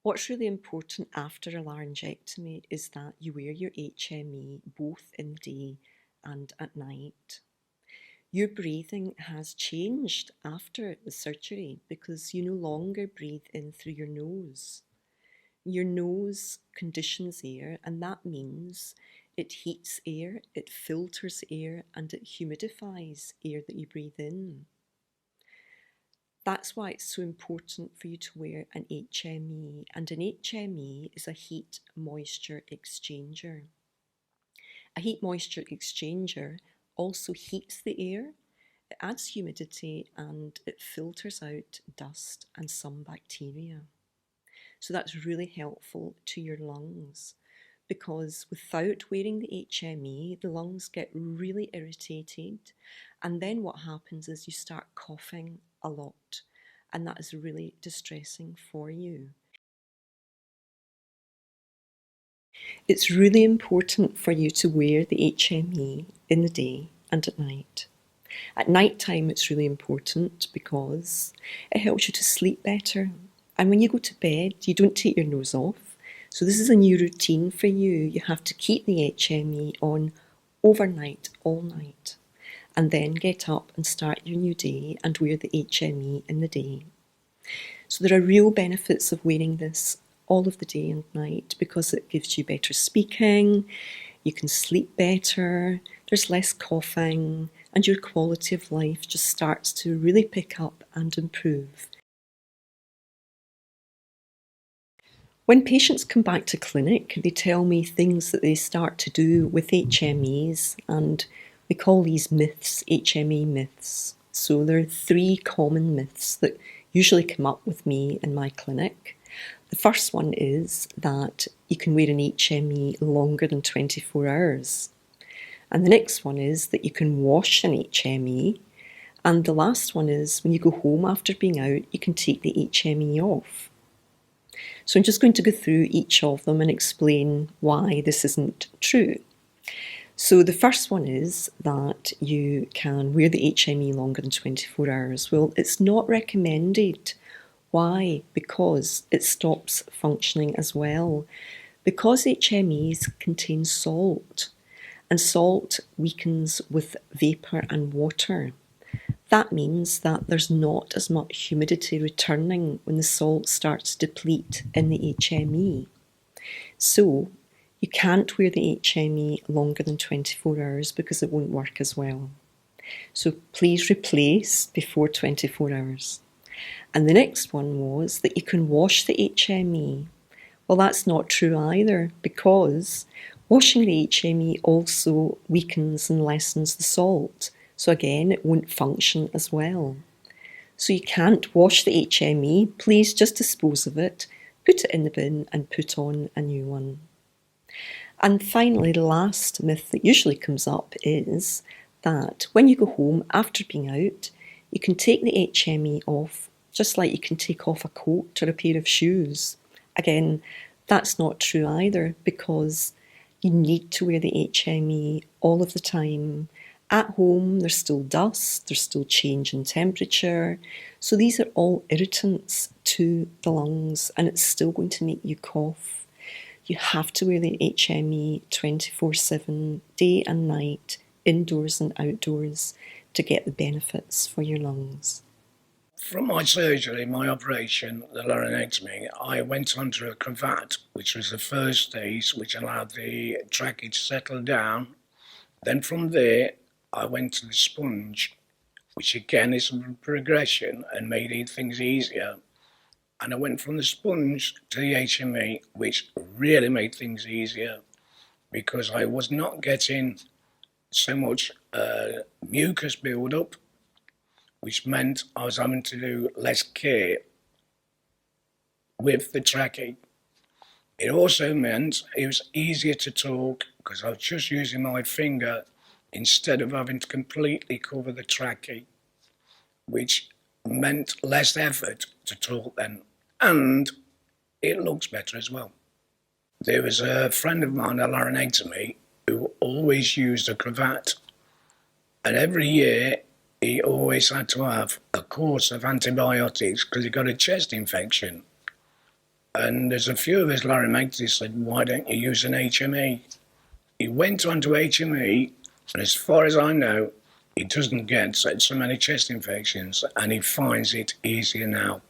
What's really important after a laryngectomy is that you wear your HME both in the day and at night. Your breathing has changed after the surgery because you no longer breathe in through your nose. Your nose conditions air, and that means it heats air, it filters air, and it humidifies air that you breathe in. That's why it's so important for you to wear an HME, and an HME is a heat moisture exchanger. A heat moisture exchanger also heats the air, it adds humidity, and it filters out dust and some bacteria. So that's really helpful to your lungs, because without wearing the HME, the lungs get really irritated, and then what happens is you start coughing a lot, and that is really distressing for you. It's really important for you to wear the HME in the day and at night. At night time, it's really important because it helps you to sleep better. And when you go to bed, you don't take your nose off. So this is a new routine for you. You have to keep the HME on overnight, all night, and then get up and start your new day and wear the HME in the day. So there are real benefits of wearing this all of the day and night because it gives you better speaking, you can sleep better, there's less coughing, and your quality of life just starts to really pick up and improve. When patients come back to clinic, they tell me things that they start to do with HMEs, and we call these myths HME myths. So there are 3 common myths that usually come up with me in my clinic. The first one is that you can wear an HME longer than 24 hours. And the next one is that you can wash an HME. And the last one is when you go home after being out, you can take the HME off. So I'm just going to go through each of them and explain why this isn't true. So the first one is that you can wear the HME longer than 24 hours. Well, it's not recommended. Why? Because it stops functioning as well. Because HMEs contain salt, and salt weakens with vapour and water. That means that there's not as much humidity returning when the salt starts to deplete in the HME. So you can't wear the HME longer than 24 hours because it won't work as well. So please replace before 24 hours. And the next one was that you can wash the HME. Well, that's not true either, because washing the HME also weakens and lessens the salt. So again, it won't function as well. So you can't wash the HME. Please just dispose of it, put it in the bin and put on a new one. And finally, the last myth that usually comes up is that when you go home after being out, you can take the HME off just like you can take off a coat or a pair of shoes. Again, that's not true either, because you need to wear the HME all of the time. At home, there's still dust, there's still change in temperature. So these are all irritants to the lungs, and it's still going to make you cough. You have to wear the HME 24/7, day and night, indoors and outdoors, to get the benefits for your lungs. From my surgery, my operation, the laryngectomy, I went onto a cravat, which was the first stage, which allowed the trachea to settle down. Then from there, I went to the sponge, which again is a progression and made things easier. And I went from the sponge to the HME, which really made things easier because I was not getting so much mucus build-up, which meant I was having to do less care with the trachea. It also meant it was easier to talk because I was just using my finger instead of having to completely cover the trachea, which meant less effort to talk then, and it looks better as well. There was a friend of mine, a laryngectomy, who always used a cravat, and every year he always had to have a course of antibiotics because he got a chest infection. And there's a few of his laryngectomists said, why don't you use an HME? He went on to HME, and as far as I know, he doesn't get so many chest infections, and he finds it easier now.